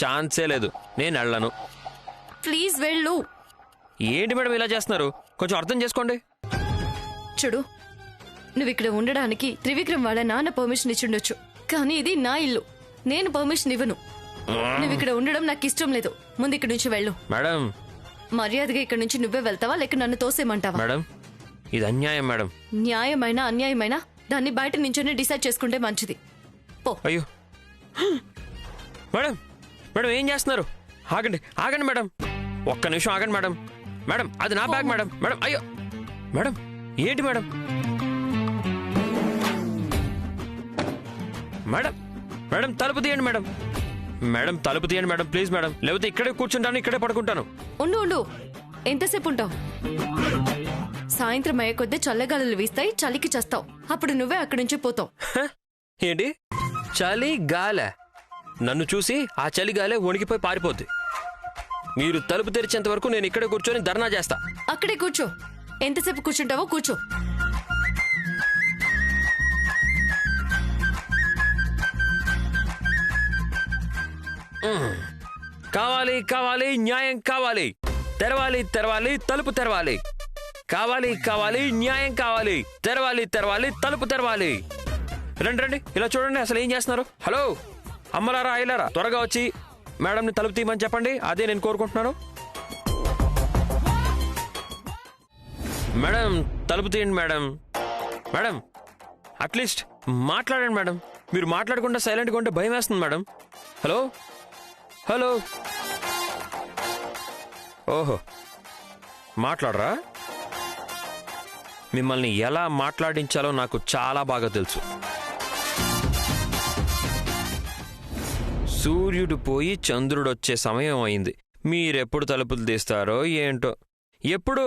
ఛాన్సే లేదు, నేను వెళ్ళను. ప్లీజ్ వెళ్ళు. ఏంటి మేడం ఇలా చేస్తున్నారు? కొంచెం అర్థం చేసుకోండి. చూడు, నువ్వు ఇక్కడ ఉండడానికి త్రివిక్రమ్ వాళ్ళ నాన్న పర్మిషన్ ఇచ్చిండొచ్చు, కానీ ఇది నా ఇల్లు, నేను పర్మిషన్ ఇవ్వను. నువ్వు ఇక్కడ ఉండడం నాకు ఇష్టం లేదు. ముందు ఇక్కడ నుంచి వెళ్ళు. మేడం మర్యాదగా ఇక్కడ నుంచి నువ్వే వెళ్తావా లేక నన్ను తోసేమంటావా? మేడం ఇది అన్యాయం మేడం. న్యాయమైనా అన్యాయమైనా దాన్ని బయట నుంచోనే డిసైడ్ చేసుకుంటే మంచిది. పో. అయ్యో మేడం, మేడం ఏం చేస్తున్నారు? ఆగండి ఆగండి మేడం, ఒక్క నిమిషం ఆగండి మేడం. మేడం అది నా బ్యాగ్ మేడం. మేడం అయ్యో మేడం, ఏంటి మేడం? మేడం మేడం తలుపు తీయండి మేడం. మేడం తలుపు తీయండి మేడం ప్లీజ్ మేడం, లేకపోతే ఇక్కడే కూర్చుంటాను, ఇక్కడే పడుకుంటాను. ఉండు ఉండు, ఎంతసేపు ఉంటావు? సాయంత్రం అయ్యే కొద్దీ చల్లగాలులు వీస్తాయి, చలికి చస్తావు. అప్పుడు నువ్వే అక్కడి నుంచి పోతావు. ఏంటి చలి గాలే? నన్ను చూసి ఆ చలి గాలే వణికిపోయి పారిపోద్ది. మీరు తలుపు తెరిచేంత వరకు నేను ఇక్కడే కూర్చొని ధర్నా చేస్తా. అక్కడే కూర్చో, ఎంతసేపు కూర్చుంటావో కూర్చో. కావాలి కావాలి న్యాయం కావాలి, తెరవాలి తెరవాలి తలుపు తెరవాలి. కావాలి కావాలి న్యాయం కావాలి, తెరవాలి తెరవాలి తలుపు తెరవాలి. రండి రండి, ఇలా చూడండి అసలు ఏం చేస్తున్నారు. హలో అమ్మలారా అయ్యలారా, త్వరగా వచ్చి మేడంని తలుపు తీయమని చెప్పండి, అదే నేను కోరుకుంటున్నాను. మేడం తలుపు తీయండి మేడం. మేడం అట్లీస్ట్ మాట్లాడండి మేడం. మీరు మాట్లాడకుండా సైలెంట్గా ఉంటే భయం వేస్తుంది మేడం. హలో హలో, ఓహో మాట్లాడరా? మిమ్మల్ని ఎలా మాట్లాడించాలో నాకు చాలా బాగా తెలుసు. సూర్యుడు పోయి చంద్రుడు వచ్చే సమయం అయింది. మీరెప్పుడు తలుపులు తీస్తారో ఏంటో. ఎప్పుడు?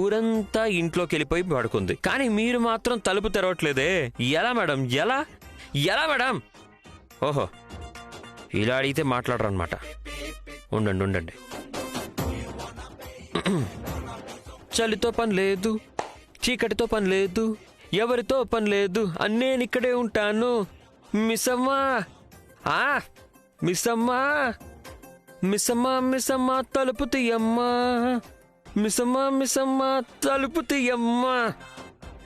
ఊరంతా ఇంట్లోకి వెళ్ళిపోయి పడుకుంది, కానీ మీరు మాత్రం తలుపు తెరవట్లేదే. ఎలా మేడం? ఎలా ఎలా మేడం? ఓహో ఇలా అడిగితే మాట్లాడరన్నమాట. ఉండండి ఉండండి. చలితో పని లేదు, చీకటితో పని లేదు, ఎవరితో పని లేదు, నేనిక్కడే ఉంటాను. మిస్సమ్మా మిస్సమ్మా మిస్సమ్మా మిస్సమ్మా తలుపు తీయమ్మా. మిస్సమ్మా మిస్సమ్మా తలుపు తీయమ్మా.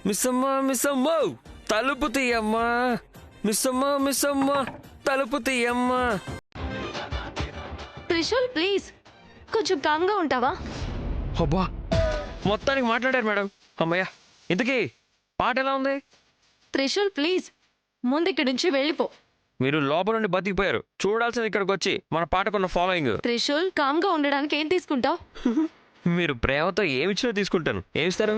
మిస్సమ్మా మిస్సమ్మో తలుపు తీయమ్మా. మిస్సమ్మా మిస్సమ్మా తలుపు తీయమ్మా. త్రిశూల్ ప్లీజ్ కొంచెం కామ్గా ఉంటావా? అబ్బా మొత్తానికి మాట్లాడారు మేడం. అమ్మయ్య, ఇంతకీ పాట ఎలా ఉంది? త్రిశూల్ ప్లీజ్ ముందు ఇక్కడి నుంచి వెళ్ళిపో. మీరు లోపల నుండి బతికిపోయారు, చూడాల్సింది ఇక్కడికి వచ్చి మన పాటకున్న ఫాలోయింగ్. త్రిశూల్ కామ్గా ఉండడానికి ఏం తీసుకుంటావు? మీరు ప్రేమతో ఏమిచ్చినా తీసుకుంటాను. ఏమిస్తారు?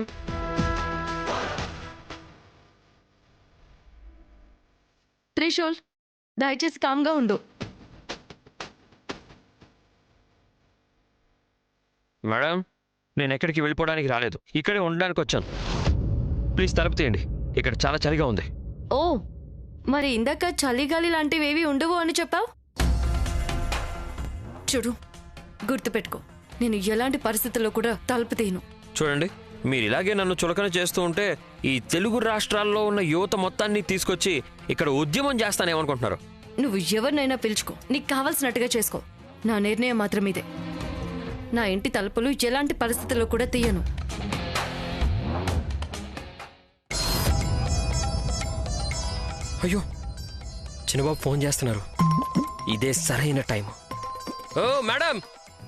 త్రిశూల్ దయచేసి కామ్గా ఉండు. మేడం నేను ఎక్కడికి వెళ్ళిపోవడానికి రాలేదు, ఇక్కడే ఉండడానికి వచ్చాను. ప్లీజ్ తలుపు తీయండి, ఇక్కడ చాలా చలిగా ఉంది. ఓ మరి ఇందాక చలిగాలి లాంటివి ఏవి ఉండవు అని చెప్పావు. చూడు, గుర్తుపెట్టుకో, నేను ఎలాంటి పరిస్థితుల్లో కూడా తలుపు తీయను. చూడండి, మీరు ఇలాగే నన్ను చులకన చేస్తూ ఉంటే ఈ తెలుగు రాష్ట్రాల్లో ఉన్న యువత మొత్తాన్ని తీసుకొచ్చి ఇక్కడ ఉద్యమం చేస్తానేమనుకుంటున్నారు. నువ్వు ఎవరినైనా పిలుచుకో, నీకు కావాల్సినట్టుగా చేసుకో. నా నిర్ణయం మాత్రం ఇదే. నా ఇంటి తలుపులు ఎలాంటి పరిస్థితుల్లో కూడా తీయను. అయ్యో చిన్నబాబు ఫోన్ చేస్తున్నారు, ఇదే సరైన టైం. ఓ మేడం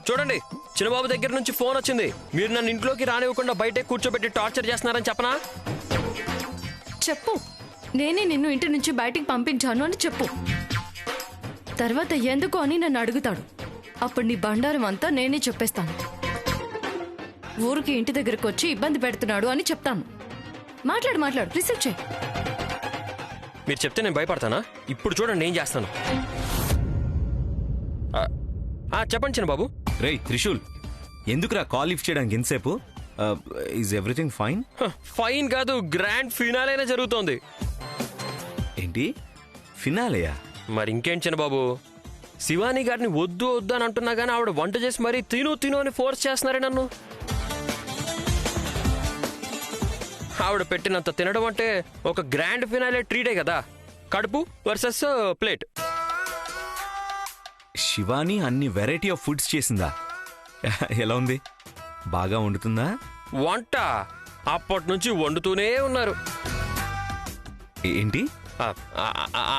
చూడండి, చిన్నబాబు దగ్గర నుంచి ఫోన్ వచ్చింది. మీరు నన్ను ఇంట్లోకి రానివ్వకుండా బయటే కూర్చోబెట్టి టార్చర్ చేస్తున్నారని చెప్పనా? చెప్పు, నేనే నిన్ను ఇంటి నుంచి బయటికి పంపించాను అని చెప్పు. తర్వాత ఎందుకు అని నన్ను అడుగుతాడు. అప్పుడు నీ బండారం అంతా నేనే చెప్పేస్తాను. ఊరికి ఇంటి దగ్గరకు వచ్చి ఇబ్బంది పెడుతున్నాడు అని చెప్తాను. మాట్లాడు మాట్లాడు, రిసీవ్ చేయి. మీరు చెప్తే నేను భయపడతానా? ఇప్పుడు చూడండి ఏం చేస్తాను. చెప్పండి చిన్నబాబు. రేయ్ త్రిశూల్, ఎందుకురా కాల్ లిఫ్ట్ చేయడానికి ఎంతసేపు? Is everything fine? ఫైన్ కాదు, గ్రాండ్ ఫినాలేనే జరుగుతోంది. ఏంటి ఫినాలేయా? మరి ఇంకేంటి చిన్నబాబు, శివాని గారిని వద్దు వద్దు అని అంటున్నా కానీ ఆవిడ వంట చేసి మరీ తిను తిను అని ఫోర్స్ చేస్తున్నారే నన్ను. ఆవిడ పెట్టినంత తినడం అంటే ఒక గ్రాండ్ ఫినాలే ట్రీటే కదా. కడుపు వర్సెస్ ప్లేట్. శివాని అన్ని వెరైటీ ఆఫ్ ఫుడ్స్ చేసిందా? ఎలా ఉంది? బాగా వండుతుందా? వంట అప్పటి నుంచి వండుతూనే ఉన్నారు. ఏంటి?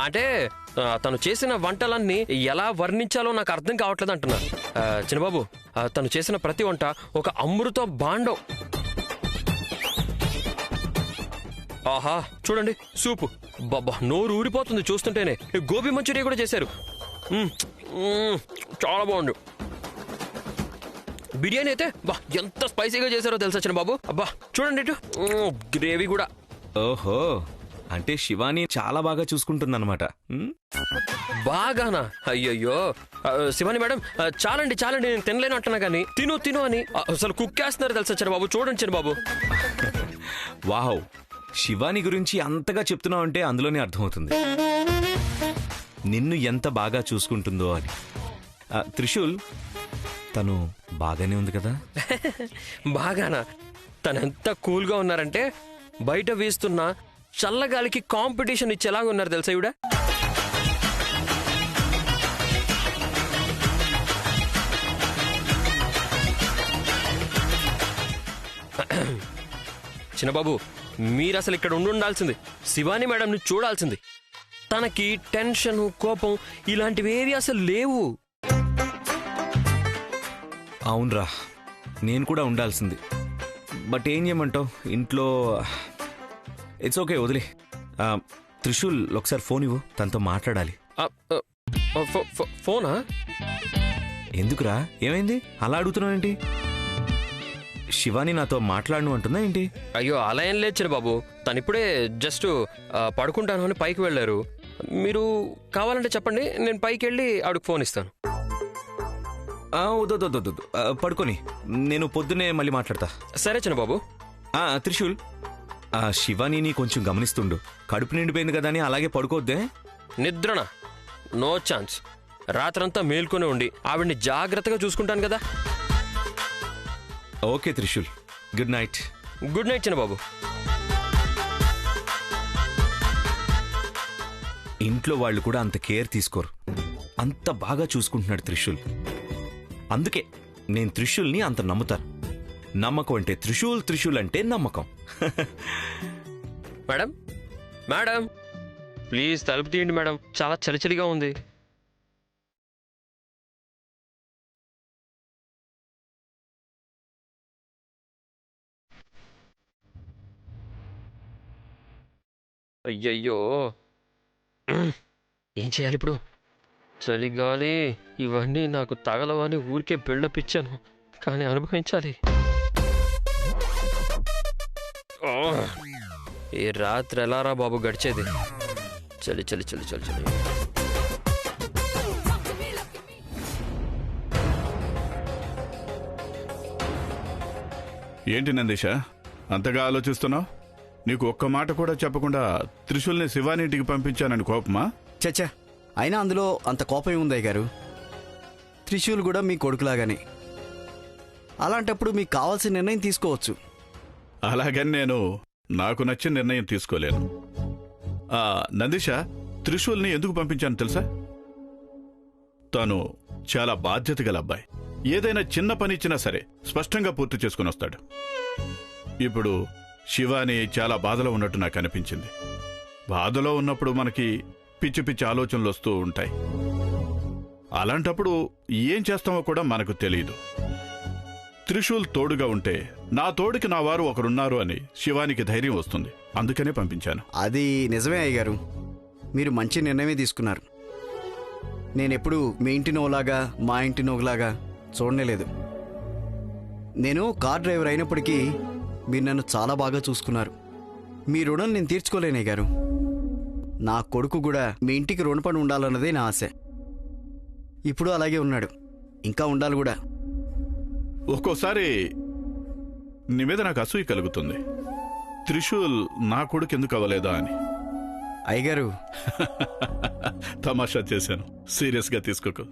అంటే తను చేసిన వంటలన్నీ ఎలా వర్ణించాలో నాకు అర్థం కావట్లేదు అంటున్నా. చిన్నబాబు, తను చేసిన ప్రతి వంట ఒక అమృత భాండం. ఆహా, చూడండి సూపు, బాబా నోరు ఊరిపోతుంది చూస్తుంటేనే. గోబీ మంచూరియా కూడా చేశారు, చాలా బాగుండు. బిర్యానీ అయితే బా ఎంత స్పైసీగా చేశారో తెలుసా చిన్నబాబు. అబ్బా చూడండి ఇటు, గ్రేవీ కూడా. ఓహో, అంటే శివాని చాలా బాగా చూసుకుంటుందన్నమాట. బాగానా? అయ్యయ్యో శివాని మేడం, చాలండి చాలండి, నేను తినలేను అంటున్నా కానీ తిను తిను అని అసలు కుక్కేస్తున్నారు తెలుసా చిన్నబాబు. చూడండి చిన్నబాబు. వావ్, శివాని గురించి అంతగా చెప్తున్నావు అంటే అందులోనే అర్థమవుతుంది నిన్ను ఎంత బాగా చూసుకుంటుందో అని. త్రిశూల్, తను బాగానే ఉంది కదా? బాగానా? తనెంత కూల్గా ఉన్నారంటే బయట వీస్తున్న చల్లగాలికి కాంపిటీషన్ ఇచ్చేలాగా ఉన్నారు తెలుసా ఈవిడ. చిన్నబాబు, మీరు అసలు ఇక్కడ ఉండాల్సింది, శివాని మేడంని చూడాల్సింది. తనకి టెన్షన్, కోపం ఇలాంటివేవి అసలు లేవు. అవునరా, నేను కూడా ఉండాల్సింది. బట్ ఏం చేయమంటావు, ఇంట్లో. ఇట్స్ ఓకే, వదిలే. త్రిశూల్, ఒకసారి ఫోన్ ఇవ్వు, తనతో మాట్లాడాలి. ఫోనా? ఎందుకురా, ఏమైంది అలా అడుగుతున్నావు ఏంటి? శివాని నాతో మాట్లాడను అంటుందా ఏంటి? అయ్యో అలా ఏం లేదు చిన్నబాబు, తను ఇప్పుడే జస్ట్ పడుకుంటాను అని పైకి వెళ్ళారు. మీరు కావాలంటే చెప్పండి, నేను పైకి వెళ్ళి ఆవిడకి ఫోన్ ఇస్తాను. వద్దు, పడుకొని నేను పొద్దునే మళ్ళీ మాట్లాడతా. సరే చిన్నబాబు. త్రిశూల్, శివానీని కొంచెం గమనిస్తుండు. కడుపు నిండిపోయింది కదా అని అలాగే పడుకోవద్దే. నిద్రనా? No chance. రాత్రంతా మేల్కొని ఉండి ఆవిడ్ని జాగ్రత్తగా చూసుకుంటాను కదా. Okay Trishul, good night. Good night చిన్నబాబు. ఇంట్లో వాళ్ళు కూడా అంత కేర్ తీసుకోరు, అంత బాగా చూసుకుంటున్నాడు త్రిశూల్. అందుకే నేను త్రిశూల్ని అంత నమ్ముతాను. నమ్మకం అంటే త్రిశూల్, త్రిశూల్ అంటే నమ్మకం. మేడం, మేడం ప్లీజ్ తలుపు తీయండి మేడం, చాలా చలిచలిగా ఉంది. అయ్యయ్యో, ఏం చేయాలి ఇప్పుడు? చలిగాలి ఇవన్నీ నాకు తగలవని ఊరికే బిల్డప్ ఇచ్చాను, కానీ అనుభవించాలి. ఈ రాత్రి ఎలారా బాబు గడిచేది? చలి చలి చలి చలి చలి. ఏంటి నందీష, అంతగా ఆలోచిస్తున్నావు? నీకు ఒక్క మాట కూడా చెప్పకుండా త్రిశూల్ని శివాని ఇంటికి పంపించానని కోపమా? చచ్చా, అయినా అందులో అంత కోపం ఏముందయ్య గారు? త్రిశూల్ కూడా మీ కొడుకులాగానే. అలాంటప్పుడు మీకు కావాల్సిన నిర్ణయం తీసుకోవచ్చు. అలాగని నేను నాకు నచ్చిన నిర్ణయం తీసుకోలేను. నందీష, త్రిశూల్ని ఎందుకు పంపించాను తెలుసా? తను చాలా బాధ్యత గల అబ్బాయి. ఏదైనా చిన్న పని ఇచ్చినా సరే స్పష్టంగా పూర్తి చేసుకుని వస్తాడు. ఇప్పుడు శివాని చాలా బాధలో ఉన్నట్టు నాకు అనిపించింది. బాధలో ఉన్నప్పుడు మనకి పిచ్చి పిచ్చి ఆలోచనలు వస్తూ ఉంటాయి. అలాంటప్పుడు ఏం చేస్తామో కూడా మనకు తెలియదు. త్రిశూల్ తోడుగా ఉంటే నా తోడుకి నా వారు ఒకరున్నారు అని శివానికి ధైర్యం వస్తుంది. అందుకనే పంపించాను. అది నిజమే అయ్య గారు, మీరు మంచి నిర్ణయమే తీసుకున్నారు. నేనెప్పుడు మీ ఇంటి నోలాగా మా ఇంటి నోలాగా చూడలేదు. నేను కార్ డ్రైవర్ అయినప్పటికీ మీరు నన్ను చాలా బాగా చూసుకున్నారు. మీ రుణం నేను తీర్చుకోలేనయ్య గారు. నా కొడుకు కూడా మీ ఇంటికి రుణపడి ఉండాలన్నదే నా ఆశ. ఇప్పుడు అలాగే ఉన్నాడు, ఇంకా ఉండాలి కూడా. ఒక్కోసారి నీ మీద నాకు అసూయ కలుగుతుంది. త్రిశూల్ నా కొడుకు ఎందుకు అవ్వలేదా అని. అయ్యగారు తమాషా చేశాను, సీరియస్గా తీసుకోకు.